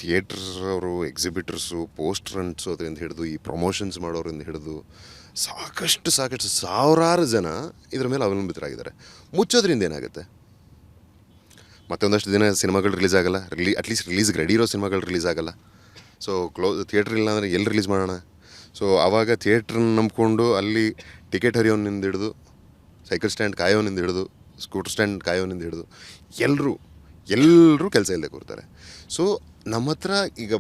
Theatre ಅವರು, ಎಕ್ಸಿಬಿಟರ್ಸು, poster ಅಂಟಿಸೋದ್ರಿಂದ ಹಿಡಿದು ಈ ಪ್ರಮೋಷನ್ಸ್ ಮಾಡೋರಿಂದ ಹಿಡಿದು ಸಾಕಷ್ಟು ಸಾವಿರಾರು ಜನ ಇದರ ಮೇಲೆ ಅವಲಂಬಿತರಾಗಿದ್ದಾರೆ. ಮುಚ್ಚೋದ್ರಿಂದ ಏನಾಗುತ್ತೆ? ಮತ್ತೊಂದಷ್ಟು ದಿನ ಸಿನಿಮಾಗಳು ರಿಲೀಸ್ ಆಗಲ್ಲ, ಅಟ್ಲೀಸ್ಟ್ ರಿಲೀಸ್ಗೆ ರೆಡಿ ಇರೋ ಸಿನಿಮಾಗಳು ರಿಲೀಸ್ ಆಗಲ್ಲ. ಸೊ ಥಿಯೇಟ್ರ್ ಇಲ್ಲ ಅಂದರೆ ಎಲ್ಲಿ ರಿಲೀಸ್ ಮಾಡೋಣ? ಸೊ ಆವಾಗ ಥಿಯೇಟ್ರನ್ನ ನಂಬ್ಕೊಂಡು ಅಲ್ಲಿ ಟಿಕೆಟ್ ಹರಿಯೋನಿಂದ ಹಿಡಿದು, ಸೈಕಲ್ ಸ್ಟ್ಯಾಂಡ್ ಕಾಯೋನಿಂದ ಹಿಡಿದು, ಸ್ಕೂಟರ್ ಸ್ಟ್ಯಾಂಡ್ ಕಾಯೋನಿಂದ ಹಿಡಿದು ಎಲ್ಲರೂ ಕೆಲಸ ಇಲ್ಲದೆ ಕೂರ್ತಾರೆ. ಸೊ ನಮ್ಮ ಹತ್ರ ಈಗ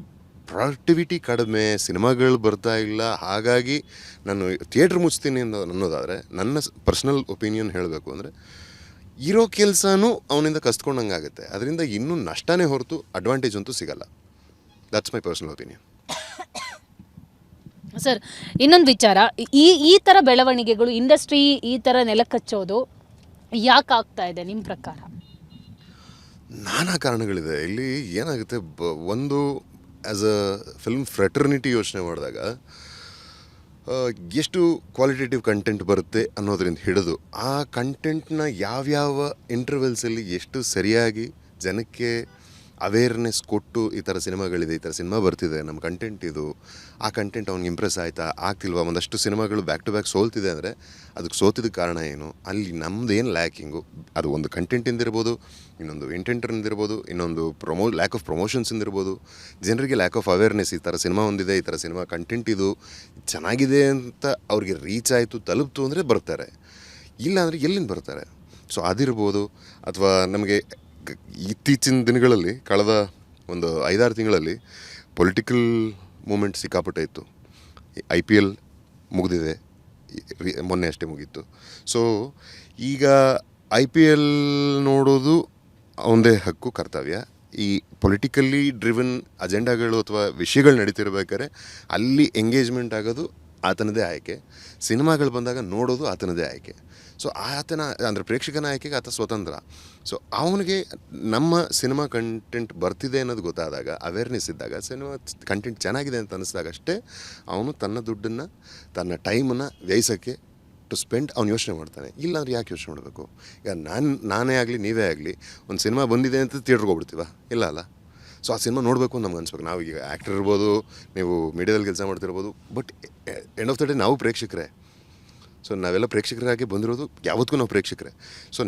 ಪ್ರೊಡಕ್ಟಿವಿಟಿ ಕಡಿಮೆ, ಸಿನಿಮಾಗಳು ಬರ್ತಾ ಇಲ್ಲ, ಹಾಗಾಗಿ ನಾನು ಥಿಯೇಟ್ರ್ ಮುಚ್ತೀನಿ ಅನ್ನೋದಾದರೆ ನನ್ನ ಪರ್ಸ್ನಲ್ ಒಪಿನಿಯನ್ ಹೇಳಬೇಕು ಅಂದರೆ ಇರೋ ಕೆಲಸನೂ ಅವನಿಂದ ಕಸ್ತ್ಕೊಂಡಂಗೆ ಆಗುತ್ತೆ. ಅದರಿಂದ ಇನ್ನೂ ನಷ್ಟನೇ ಹೊರತು ಅಡ್ವಾಂಟೇಜ್ ಅಂತೂ ಸಿಗಲ್ಲ. That's my personal opinion. Sir, ಇನ್ನೊಂದು ವಿಚಾರ, ಈ ಥರ ಬೆಳವಣಿಗೆಗಳು, ಇಂಡಸ್ಟ್ರಿ ಈ ಥರ ನೆಲಕಚ್ಚೋದು ಯಾಕೆ ಆಗ್ತಾ ಇದೆ ನಿಮ್ಮ ಪ್ರಕಾರ? ನಾನಾ ಕಾರಣಗಳಿದೆ. ಇಲ್ಲಿ ಏನಾಗುತ್ತೆ, ಒಂದು ಆ್ಯಸ್ ಅ ಫಿಲ್ಮ್ ಫ್ರೆಟರ್ನಿಟಿ ಯೋಚನೆ ಮಾಡಿದಾಗ ಎಷ್ಟು ಕ್ವಾಲಿಟೇಟಿವ್ ಕಂಟೆಂಟ್ ಬರುತ್ತೆ ಅನ್ನೋದ್ರಿಂದ ಹಿಡಿದು ಆ ಕಂಟೆಂಟ್ನ ಯಾವ್ಯಾವ ಇಂಟರ್ವೆಲ್ಸಲ್ಲಿ ಎಷ್ಟು ಸರಿಯಾಗಿ ಜನಕ್ಕೆ ಅವೇರ್ನೆಸ್ ಕೊಟ್ಟು ಈ ಥರ ಸಿನಿಮಾಗಳಿದೆ, ಈ ಥರ ಸಿನಿಮಾ ಬರ್ತಿದೆ, ನಮ್ಮ ಕಂಟೆಂಟ್ ಇದು, ಆ ಕಂಟೆಂಟ್ ಅವ್ನಿಗೆ ಇಂಪ್ರೆಸ್ ಆಯಿತಾ ಆಗ್ತಿಲ್ವಾ? ಒಂದಷ್ಟು ಸಿನಿಮಾಗಳು ಬ್ಯಾಕ್ ಟು ಬ್ಯಾಕ್ ಸೋಲ್ತಿದೆ ಅಂದರೆ ಅದಕ್ಕೆ ಸೋತಿದ್ದಕ್ಕೆ ಕಾರಣ ಏನು? ಅಲ್ಲಿ ನಮ್ಮದು ಏನು ಲ್ಯಾಕಿಂಗು, ಅದು ಒಂದು ಕಂಟೆಂಟಿಂದ ಇರ್ಬೋದು, ಇನ್ನೊಂದು ಇಂಟೆಂಟರಿಂದ ಇರ್ಬೋದು, ಇನ್ನೊಂದು ಲ್ಯಾಕ್ ಆಫ್ ಪ್ರಮೋಷನ್ಸಿಂದ ಇರ್ಬೋದು, ಜನರಿಗೆ ಲ್ಯಾಕ್ ಆಫ್ ಅವೇರ್ನೆಸ್, ಈ ಥರ ಸಿನಿಮಾ ಒಂದಿದೆ, ಈ ಥರ ಸಿನಿಮಾ ಕಂಟೆಂಟ್ ಇದು ಚೆನ್ನಾಗಿದೆ ಅಂತ ಅವ್ರಿಗೆ ರೀಚ್ ಆಯಿತು, ತಲುಪ್ತು ಅಂದರೆ ಬರ್ತಾರೆ. ಇಲ್ಲ ಅಂದರೆ ಎಲ್ಲಿಂದ ಬರ್ತಾರೆ? ಸೊ ಅದಿರ್ಬೋದು. ಅಥವಾ ನಮಗೆ ಇತ್ತೀಚಿನ ದಿನಗಳಲ್ಲಿ, ಕಳೆದ ಒಂದು 5-6 ತಿಂಗಳಲ್ಲಿ ಪೊಲಿಟಿಕಲ್ ಮೂಮೆಂಟ್ ಸಿಕ್ಕಾಪಟ್ಟೆ ಇತ್ತು. IPL ಮುಗಿದಿದೆ, ಮೊನ್ನೆ ಅಷ್ಟೇ ಮುಗೀತು. ಸೊ ಈಗ IPL ನೋಡೋದು ಅವನದೇ ಹಕ್ಕು, ಕರ್ತವ್ಯ. ಈ ಪೊಲಿಟಿಕಲಿ ಡ್ರಿವನ್ ಅಜೆಂಡಾಗಳು ಅಥವಾ ವಿಷಯಗಳು ನಡೀತಿರ್ಬೇಕಾದ್ರೆ ಅಲ್ಲಿ ಎಂಗೇಜ್ಮೆಂಟ್ ಆಗೋದು ಆತನದೇ ಆಯ್ಕೆ. ಸಿನಿಮಾಗಳು ಬಂದಾಗ ನೋಡೋದು ಆತನದೇ ಆಯ್ಕೆ. ಸೊ ಆತನ ಅಂದರೆ ಪ್ರೇಕ್ಷಕನ ಆಯ್ಕೆಗೆ ಆತ ಸ್ವತಂತ್ರ. ಸೊ ಅವನಿಗೆ ನಮ್ಮ ಸಿನಿಮಾ ಕಂಟೆಂಟ್ ಬರ್ತಿದೆ ಅನ್ನೋದು ಗೊತ್ತಾದಾಗ, ಅವೇರ್ನೆಸ್ ಇದ್ದಾಗ, ಸಿನಿಮಾ ಕಂಟೆಂಟ್ ಚೆನ್ನಾಗಿದೆ ಅಂತ ಅನ್ನಿಸಿದಾಗ ಅಷ್ಟೇ ಅವನು ತನ್ನ ದುಡ್ಡನ್ನು, ತನ್ನ ಟೈಮನ್ನು ವ್ಯಯಿಸೋಕ್ಕೆ ಟು ಸ್ಪೆಂಡ್ ಅವ್ನು ಯೋಚನೆ ಮಾಡ್ತಾನೆ. ಇಲ್ಲಾಂದ್ರೆ ಯಾಕೆ ಯೋಚನೆ ಮಾಡಬೇಕು? ಈಗ ನಾನೇ ಆಗಲಿ, ನೀವೇ ಆಗಲಿ, ಒಂದು ಸಿನಿಮಾ ಬಂದಿದೆ ಅಂತ ಥಿಯೇಟ್ರಿಗೆ ಹೋಗ್ಬಿಡ್ತೀವ? ಇಲ್ಲ ಅಲ್ಲ. ಸೊ ಆ ಸಿನಿಮಾ ನೋಡಬೇಕು ಅಂತ ನಮ್ಗೆ ಅನ್ಸ್ಬೇಕು. ನಾವು ಈಗ ಆ್ಯಕ್ಟರ್ ಇರ್ಬೋದು, ನೀವು ಮೀಡಿಯಾದಲ್ಲಿ ಕೆಲಸ ಮಾಡ್ತಿರ್ಬೋದು, but end of the day ನಾವು ಪ್ರೇಕ್ಷಕರೇ. ಸೊ ನಾವೆಲ್ಲ ಪ್ರೇಕ್ಷಕರಾಗಿ ಬಂದಿರೋದು, ಯಾವತ್ತಿಗೂ ನಾವು ಪ್ರೇಕ್ಷಕರೇ. ಸೊ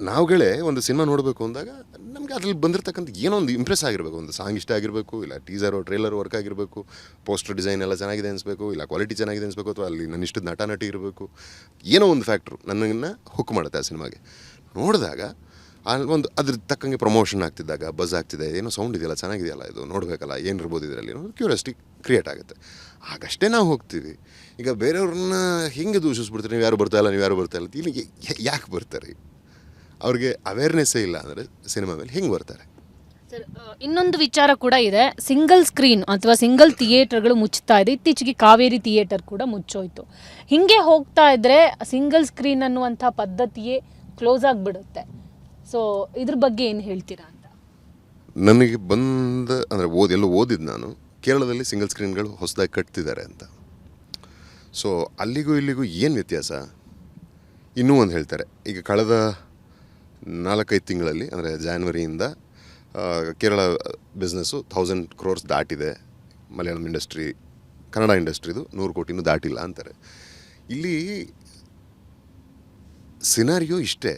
ನಾವುಗಳೇ ಒಂದು ಸಿನಿಮಾ ನೋಡಬೇಕು ಅಂದಾಗ ನಮಗೆ ಅದ್ರಲ್ಲಿ ಬಂದಿರತಕ್ಕಂಥ ಏನೋ ಒಂದು ಇಂಪ್ರೆಸ್ ಆಗಿರಬೇಕು. ಒಂದು ಸಾಂಗ್ ಇಷ್ಟ ಆಗಿರಬೇಕು, ಇಲ್ಲ ಟೀಸರು ಟ್ರೇಲರ್ ವರ್ಕ್ ಆಗಿರಬೇಕು, ಪೋಸ್ಟರ್ ಡಿಸೈನ್ ಎಲ್ಲ ಚೆನ್ನಾಗಿದೆ ಅನಿಸ್ಬೇಕು, ಇಲ್ಲ ಕ್ವಾಲಿಟಿ ಚೆನ್ನಾಗಿದೆ ಅನಿಸ್ಬೇಕು, ಅಥವಾ ಅಲ್ಲಿ ನನ್ನ ಇಷ್ಟದ ನಟಿ ಇರಬೇಕು. ಏನೋ ಒಂದು ಫ್ಯಾಕ್ಟ್ರು ನನ್ನನ್ನು ಹುಕ್ ಮಾಡುತ್ತೆ ಆ ಸಿನಿಮಾಗೆ. ನೋಡಿದಾಗ ಒಂದು ಅದ್ರ ತಕ್ಕಂಗೆ ಪ್ರಮೋಷನ್ ಆಗ್ತಿದ್ದಾಗ, ಬಸ್ ಆಗ್ತಿದೆ, ಏನೋ ಸೌಂಡ್ ಇದೆಯಲ್ಲ, ಚೆನ್ನಾಗಿದೆಯಲ್ಲ, ಇದು ನೋಡಬೇಕಲ್ಲ, ಏನು ಇರ್ಬೋದು ಇದರಲ್ಲಿ, ಕ್ಯೂರಿಯಾಸಿಟಿ ಕ್ರಿಯೇಟ್ ಆಗುತ್ತೆ. ಆಗಷ್ಟೇ ನಾವು ಹೋಗ್ತೀವಿ. ಈಗ ಬೇರೆಯವ್ರನ್ನ ಹಿಂಗೆ ದೂಷಿಸ್ಬಿಡ್ತಾರೆ, ನೀವು ಯಾರು ಬರ್ತಾಯಿಲ್ಲ, ಇಲ್ಲಿ ಯಾಕೆ ಬರ್ತಾರೆ? ಅವ್ರಿಗೆ ಅವೇರ್ನೆಸ್ಸೇ ಇಲ್ಲ ಅಂದರೆ ಸಿನಿಮಾ ಮೇಲೆ ಹೆಂಗೆ ಬರ್ತಾರೆ? ಸರ್, ಇನ್ನೊಂದು ವಿಚಾರ ಕೂಡ ಇದೆ. ಸಿಂಗಲ್ ಸ್ಕ್ರೀನ್ ಅಥವಾ ಸಿಂಗಲ್ ಥಿಯೇಟರ್ಗಳು ಮುಚ್ತಾ ಇದೆ. ಇತ್ತೀಚೆಗೆ ಕಾವೇರಿ ಥಿಯೇಟರ್ ಕೂಡ ಮುಚ್ಚೋಯ್ತು. ಹೀಗೆ ಹೋಗ್ತಾ ಇದ್ದರೆ ಸಿಂಗಲ್ ಸ್ಕ್ರೀನ್ ಅನ್ನುವಂಥ ಪದ್ಧತಿಯೇ ಕ್ಲೋಸ್ ಆಗಿಬಿಡುತ್ತೆ. ಸೊ ಇದ್ರ ಬಗ್ಗೆ ಏನು ಹೇಳ್ತೀರಾ ಅಂತ? ನನಗೆ ಅಂದರೆ ಓದಿದ್ದು ನಾನು ಕೇರಳದಲ್ಲಿ ಸಿಂಗಲ್ ಸ್ಕ್ರೀನ್ಗಳು ಹೊಸದಾಗಿ ಕಟ್ತಿದ್ದಾರೆ ಅಂತ. ಸೊ ಅಲ್ಲಿಗೂ ಇಲ್ಲಿಗೂ ಏನು ವ್ಯತ್ಯಾಸ? ಇನ್ನೂ ಒಂದು ಹೇಳ್ತಾರೆ. ಈಗ ಕಳೆದ 4-5 ತಿಂಗಳಲ್ಲಿ, ಅಂದರೆ ಜಾನ್ವರಿಯಿಂದ ಕೇರಳ ಬಿಸ್ನೆಸ್ಸು 1000 crores ದಾಟಿದೆ. ಮಲಯಾಳಂ ಇಂಡಸ್ಟ್ರಿ, ಕನ್ನಡ ಇಂಡಸ್ಟ್ರಿದು 100 ಕೋಟಿನೂ ದಾಟಿಲ್ಲ ಅಂತಾರೆ. ಇಲ್ಲಿ ಸಿನಾರಿಯೋ ಇಷ್ಟೇ.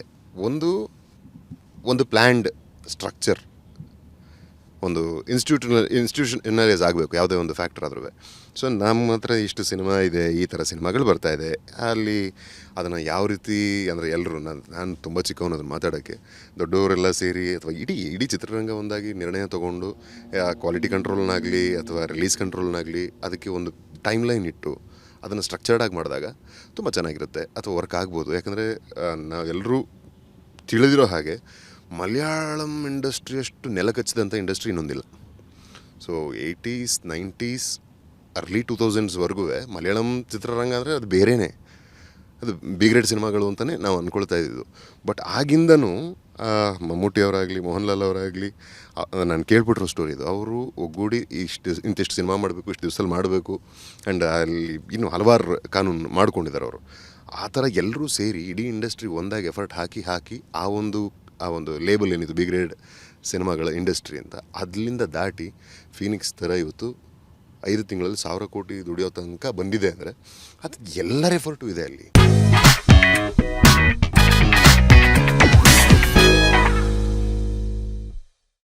ಒಂದು ಪ್ಲ್ಯಾಂಡ್ ಸ್ಟ್ರಕ್ಚರ್, ಒಂದು ಇನ್ಸ್ಟಿಟ್ಯೂಷನಲೈಸ್ ಆಗಬೇಕು ಯಾವುದೇ ಒಂದು ಫ್ಯಾಕ್ಟರ್ ಆದ್ರೂ. ಸೊ ನಮ್ಮ ಹತ್ರ ಇಷ್ಟು ಸಿನಿಮಾ ಇದೆ, ಈ ಥರ ಸಿನಿಮಾಗಳು ಬರ್ತಾಯಿದೆ, ಅಲ್ಲಿ ಅದನ್ನು ಯಾವ ರೀತಿ ಅಂದರೆ ಎಲ್ಲರೂ, ನಾನು ತುಂಬ ಚಿಕ್ಕವನು ಅದನ್ನು ಮಾತಾಡೋಕ್ಕೆ, ದೊಡ್ಡವರೆಲ್ಲ ಸೇರಿ ಅಥವಾ ಇಡೀ ಚಿತ್ರರಂಗ ಒಂದಾಗಿ ನಿರ್ಣಯ ತೊಗೊಂಡು ಕ್ವಾಲಿಟಿ ಕಂಟ್ರೋಲ್ನಾಗಲಿ ಅಥವಾ ರಿಲೀಸ್ ಕಂಟ್ರೋಲ್ನಾಗಲಿ ಅದಕ್ಕೆ ಒಂದು ಟೈಮ್ ಲೈನ್ ಇಟ್ಟು ಅದನ್ನು ಸ್ಟ್ರಕ್ಚರ್ಡಾಗಿ ಮಾಡಿದಾಗ ತುಂಬ ಚೆನ್ನಾಗಿರುತ್ತೆ, ಅಥವಾ ವರ್ಕ್ ಆಗ್ಬೋದು. ಯಾಕಂದರೆ ನಾವೆಲ್ಲರೂ ತಿಳಿದಿರೋ ಹಾಗೆ ಮಲಯಾಳಂ ಇಂಡಸ್ಟ್ರಿಯಷ್ಟು ನೆಲಕಚ್ಚಿದಂಥ ಇಂಡಸ್ಟ್ರಿ ಇನ್ನೊಂದಿಲ್ಲ. So 80s 90s early 2000s Malayalam ಚಿತ್ರರಂಗ ಅಂದರೆ ಅದು ಬೇರೆಯೇ, ಅದು ಬಿ ಗ್ರೇಡ್ ಸಿನಿಮಾಗಳು ಅಂತಲೇ ನಾವು ಅಂದ್ಕೊಳ್ತಾ ಇದ್ದಿದ್ದು. ಬಟ್ ಆಗಿಂದನೂ ಮಮ್ಮೂಟಿ ಅವರಾಗಲಿ, ಮೋಹನ್ ಲಾಲ್ ಅವರಾಗಲಿ, ನಾನು ಕೇಳ್ಬಿಟ್ರೋ ಸ್ಟೋರಿ ಇದು, ಅವರು ಒಗ್ಗೂಡಿ ಇಂತಿಷ್ಟು ಸಿನಿಮಾ ಮಾಡಬೇಕು, ಇಷ್ಟು ದಿವಸದಲ್ಲಿ ಮಾಡಬೇಕು, ಆ್ಯಂಡ್ ಅಲ್ಲಿ ಇನ್ನೂ ಹಲವಾರು ಕಾನೂನು ಮಾಡ್ಕೊಂಡಿದ್ದಾರೆ ಅವರು. ಆ ಥರ ಎಲ್ಲರೂ ಸೇರಿ ಇಡೀ ಇಂಡಸ್ಟ್ರಿ ಒಂದಾಗಿ ಎಫರ್ಟ್ ಹಾಕಿ ಆ ಒಂದು ಲೇಬಲ್ ಏನಿತ್ತು ಬಿ ಗ್ರೇಡ್ ಸಿನಿಮಾಗಳ ಇಂಡಸ್ಟ್ರಿ ಅಂತ. ಅದ್ರಿಂದ ದಾಟಿ ಫೀನಿಕ್ಸ್ ಥರ ಇವತ್ತು 5 ತಿಂಗಳಲ್ಲಿ 1,000 ಕೋಟಿ ದುಡಿಯೋ ತನಕ ಬಂದಿದೆ ಅಂದರೆ ಅದು ಎಲ್ಲರ ಎಫರ್ಟು ಇದೆ ಅಲ್ಲಿ.